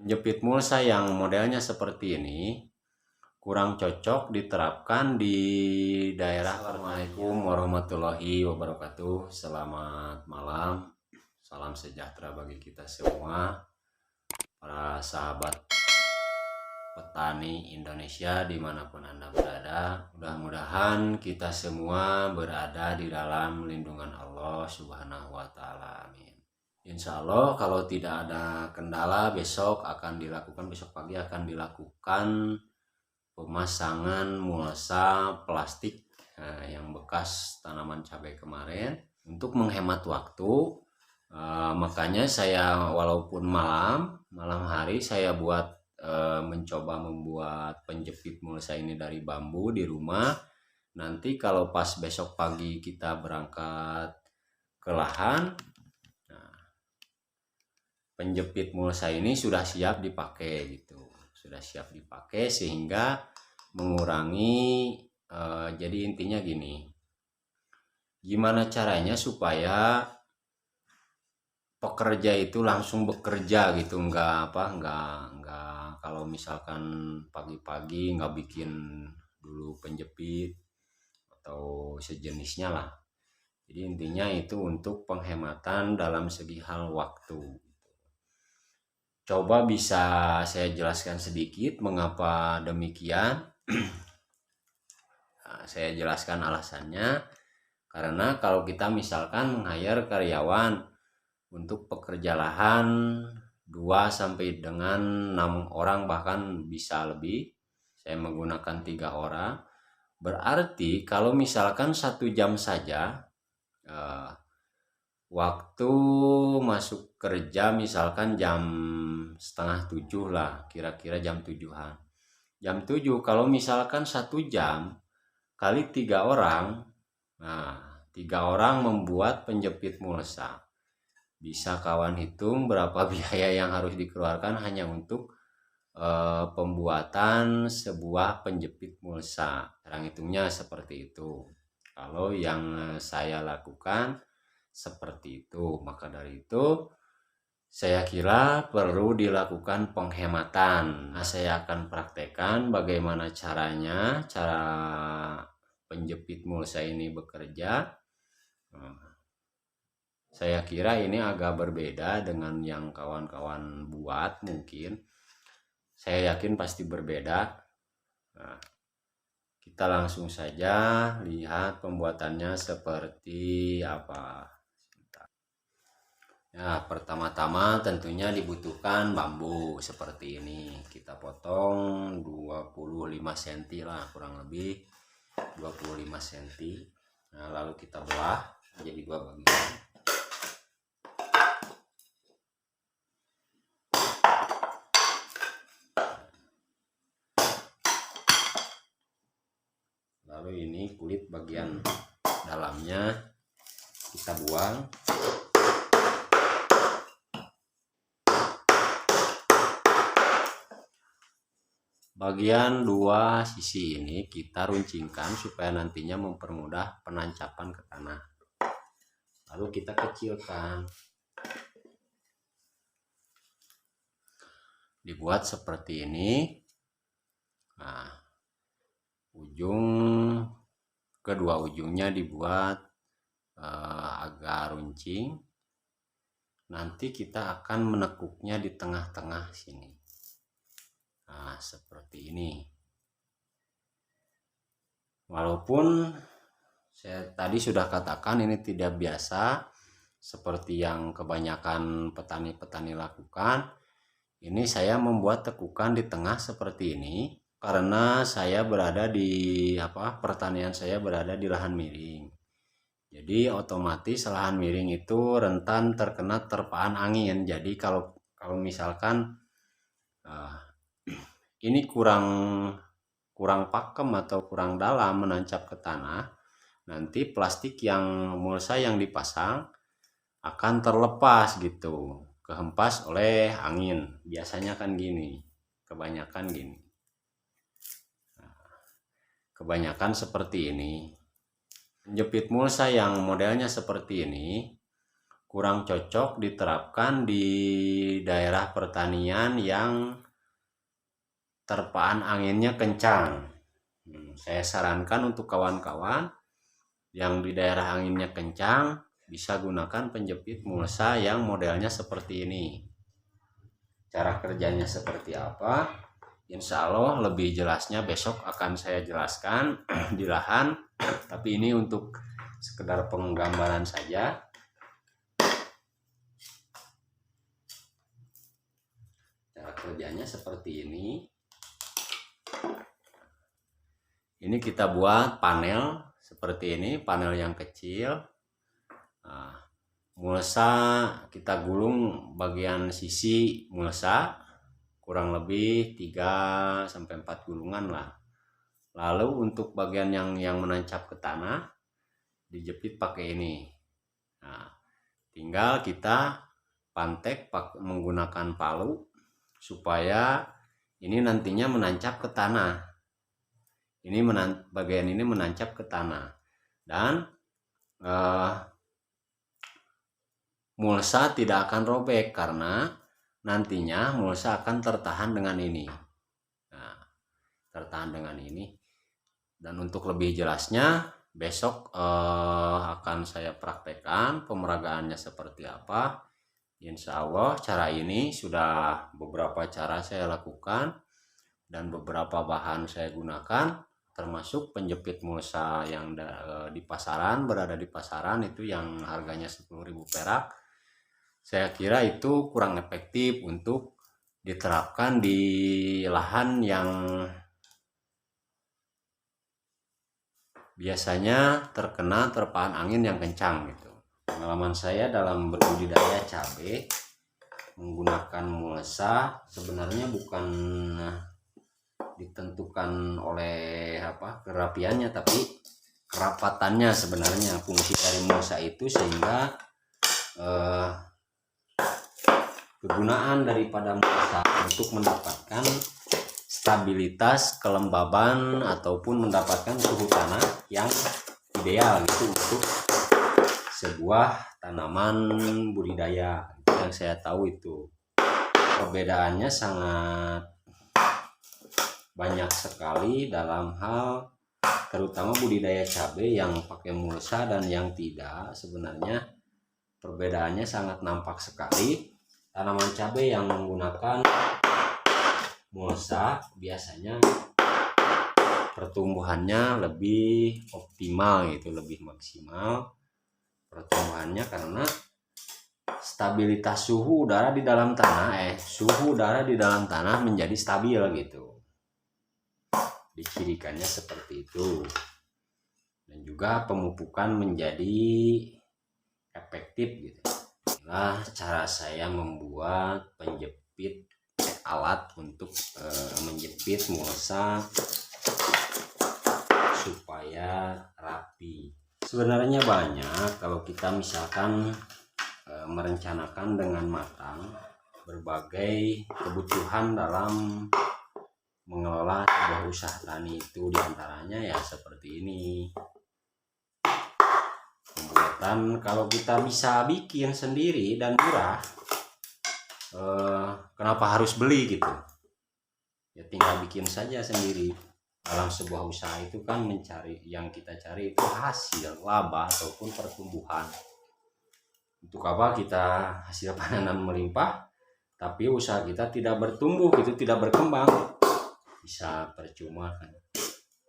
Jepit mulsa yang modelnya seperti ini kurang cocok diterapkan di daerah. Assalamualaikum warahmatullahi wabarakatuh. Selamat malam, salam sejahtera bagi kita semua, para sahabat petani Indonesia dimanapun Anda berada. Mudah-mudahan kita semua berada di dalam lindungan Allah Subhanahu wa Ta'ala. Amin. Insya Allah kalau tidak ada kendala besok pagi akan dilakukan pemasangan mulsa plastik yang bekas tanaman cabai kemarin untuk menghemat waktu. Makanya saya walaupun malam hari saya mencoba membuat penjepit mulsa ini dari bambu di rumah. Nanti kalau pas besok pagi kita berangkat ke lahan, penjepit mulsa ini sudah siap dipakai gitu, sudah siap dipakai sehingga mengurangi. Jadi intinya gini, gimana caranya supaya pekerja itu langsung bekerja gitu, nggak kalau misalkan pagi-pagi nggak bikin dulu penjepit atau sejenisnya lah. Jadi intinya itu untuk penghematan dalam segi hal waktu. Coba bisa saya jelaskan sedikit mengapa demikian. Nah, saya jelaskan alasannya. Karena kalau kita misalkan meng-hire karyawan untuk pekerja lahan 2 sampai dengan 6 orang, bahkan bisa lebih, saya menggunakan 3 orang. Berarti kalau misalkan 1 jam saja waktu masuk kerja misalkan jam setengah 7 lah, kira-kira jam 7-an. Jam 7 kalau misalkan 1 jam kali 3 orang, nah 3 orang membuat penjepit mulsa. Bisa kawan hitung berapa biaya yang harus dikeluarkan hanya untuk pembuatan sebuah penjepit mulsa. Cara hitungnya seperti itu. Kalau yang saya lakukan seperti itu, maka dari itu saya kira perlu dilakukan penghematan. Nah, saya akan praktekkan bagaimana caranya, cara penjepit mulsa ini bekerja. Saya kira ini agak berbeda dengan yang kawan-kawan buat, mungkin. Saya yakin pasti berbeda. Nah, kita langsung saja lihat pembuatannya seperti apa. Ya, pertama-tama tentunya dibutuhkan bambu seperti ini. Kita potong 25 cm lah, kurang lebih 25 cm. Nah, lalu kita belah jadi 2 bagian. Lalu ini kulit bagian dalamnya kita buang. Bagian 2 sisi ini kita runcingkan supaya nantinya mempermudah penancapan ke tanah. Lalu kita kecilkan. Dibuat seperti ini. Nah, kedua ujungnya dibuat agak runcing. Nanti kita akan menekuknya di tengah-tengah sini. Nah, seperti ini. Walaupun saya tadi sudah katakan ini tidak biasa seperti yang kebanyakan petani-petani lakukan. Ini saya membuat tekukan di tengah seperti ini karena saya berada di pertanian saya berada di lahan miring. Jadi otomatis lahan miring itu rentan terkena terpaan angin. Jadi kalau misalkan ini kurang pakem atau kurang dalam menancap ke tanah, nanti plastik yang mulsa yang dipasang akan terlepas gitu, kehempas oleh angin. Biasanya kan gini, kebanyakan gini. Kebanyakan seperti ini. Penjepit mulsa yang modelnya seperti ini kurang cocok diterapkan di daerah pertanian yang terpaan anginnya kencang. Saya sarankan untuk kawan-kawan yang di daerah anginnya kencang bisa gunakan penjepit mulsa yang modelnya seperti ini. Cara kerjanya seperti apa? Insya Allah lebih jelasnya besok akan saya jelaskan di lahan, tapi ini untuk sekedar penggambaran saja. Cara kerjanya seperti ini. Ini kita buat panel seperti ini, panel yang kecil. Nah, mulsa kita gulung bagian sisi mulsa kurang lebih 3-4 gulungan lah. Lalu untuk bagian yang menancap ke tanah dijepit pakai ini. Nah, tinggal kita pantek menggunakan palu supaya ini nantinya menancap ke tanah. Bagian ini menancap ke tanah, dan mulsa tidak akan robek karena nantinya mulsa akan tertahan dengan ini. Nah, tertahan dengan ini. Dan untuk lebih jelasnya besok akan saya praktekkan pemeragaannya seperti apa. Insya Allah cara ini sudah beberapa cara saya lakukan dan beberapa bahan saya gunakan, termasuk penjepit mulsa yang di pasaran, berada di pasaran itu yang harganya 10.000 perak. Saya kira itu kurang efektif untuk diterapkan di lahan yang biasanya terkena terpaan angin yang kencang gitu. Pengalaman saya dalam berbudidaya cabai menggunakan mulsa sebenarnya bukan ditentukan oleh kerapiannya, tapi kerapatannya sebenarnya fungsi dari mulsa itu, sehingga kegunaan daripada mulsa untuk mendapatkan stabilitas kelembaban ataupun mendapatkan suhu tanah yang ideal gitu untuk sebuah tanaman budidaya. Itu yang saya tahu, itu perbedaannya sangat banyak sekali dalam hal terutama budidaya cabai yang pakai mulsa dan yang tidak. Sebenarnya perbedaannya sangat nampak sekali. Tanaman cabai yang menggunakan mulsa biasanya pertumbuhannya lebih optimal gitu, lebih maksimal pertumbuhannya karena stabilitas suhu udara di dalam tanah menjadi stabil gitu. Dicirikannya seperti itu, dan juga pemupukan menjadi efektif gitu. Inilah cara saya membuat penjepit alat untuk menjepit mulsa supaya rapi. Sebenarnya banyak kalau kita misalkan merencanakan dengan matang berbagai kebutuhan dalam mengelola sebuah usaha tani, itu diantaranya ya seperti ini. Pembuatan kalau kita bisa bikin sendiri dan murah, kenapa harus beli gitu? Ya tinggal bikin saja sendiri. Dalam sebuah usaha itu kan yang kita cari itu hasil laba ataupun pertumbuhan. Untuk apa kita hasil panen melimpah tapi usaha kita tidak bertumbuh, itu tidak berkembang, bisa percuma kan.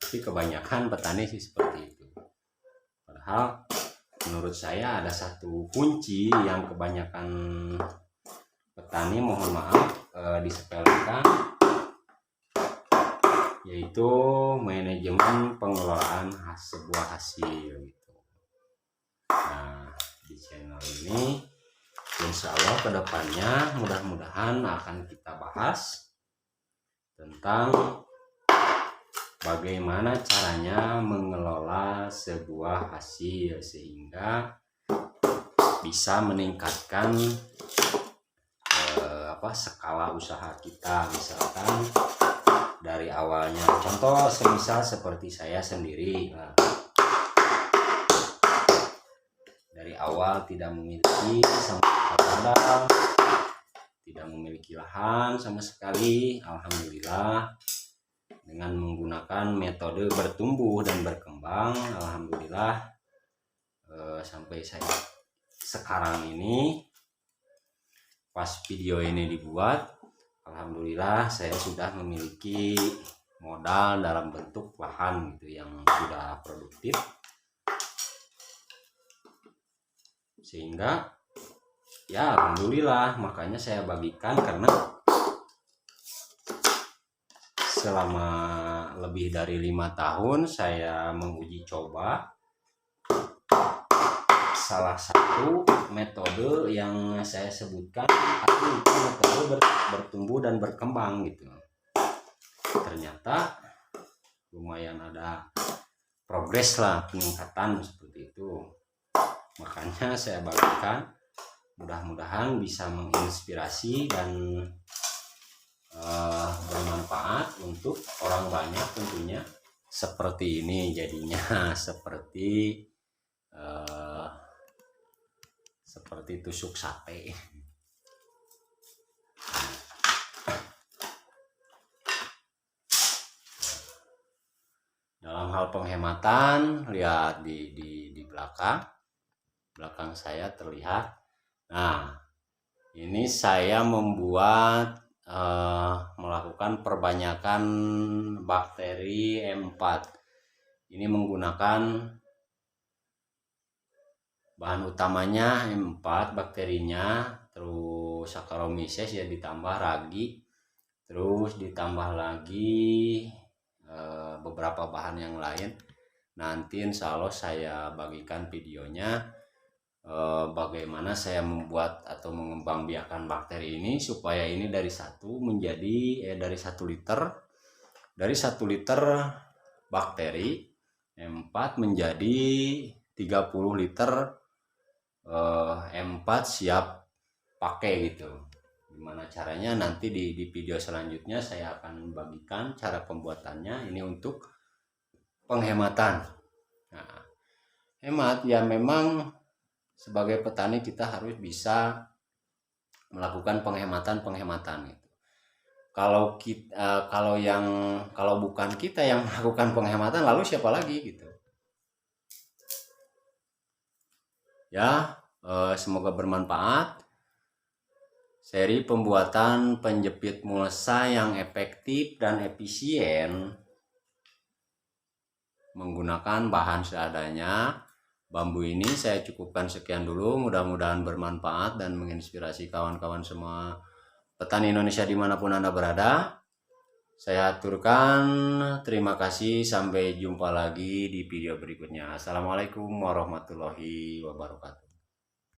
Tapi kebanyakan petani sih seperti itu. Padahal menurut saya ada satu kunci yang kebanyakan petani, mohon maaf, disepelekan, yaitu manajemen pengelolaan sebuah hasil gitu. Nah, di channel ini insya Allah kedepannya mudah-mudahan akan kita bahas tentang bagaimana caranya mengelola sebuah hasil sehingga bisa meningkatkan skala usaha kita. Misalkan dari awalnya, contoh semisal seperti saya sendiri, dari awal tidak memiliki sama modal, tidak memiliki lahan sama sekali. Alhamdulillah dengan menggunakan metode bertumbuh dan berkembang, alhamdulillah sampai saya sekarang ini pas video ini dibuat, alhamdulillah saya sudah memiliki modal dalam bentuk lahan gitu yang sudah produktif, sehingga ya alhamdulillah makanya saya bagikan, karena selama lebih dari 5 tahun saya menguji coba salah satu metode yang saya sebutkan itu metode bertumbuh dan berkembang gitu. Ternyata lumayan ada progres lah, peningkatan seperti itu. Makanya saya bagikan, mudah-mudahan bisa menginspirasi dan bermanfaat untuk orang banyak tentunya. Seperti ini jadinya seperti tusuk sate. Dalam hal penghematan, lihat di belakang saya terlihat. Nah, ini saya melakukan perbanyakan bakteri M4. Ini menggunakan bahan utamanya M4 bakterinya, terus Saccharomyces ya, ditambah ragi, terus ditambah lagi beberapa bahan yang lain. Nanti insya Allah saya bagikan videonya bagaimana saya membuat atau mengembangbiakan bakteri ini supaya ini dari 1 liter bakteri M4 menjadi 30 liter M4 siap pakai gitu. Gimana caranya nanti di video selanjutnya saya akan bagikan cara pembuatannya. Ini untuk penghematan. Nah, hemat ya, memang sebagai petani kita harus bisa melakukan penghematan gitu. Kalau bukan kita yang melakukan penghematan, lalu siapa lagi gitu ya. Semoga bermanfaat. Seri pembuatan penjepit mulsa yang efektif dan efisien menggunakan bahan seadanya. Bambu ini saya cukupkan sekian dulu. Mudah-mudahan bermanfaat dan menginspirasi kawan-kawan semua petani Indonesia dimanapun Anda berada. Saya aturkan terima kasih. Sampai jumpa lagi di video berikutnya. Assalamualaikum warahmatullahi wabarakatuh.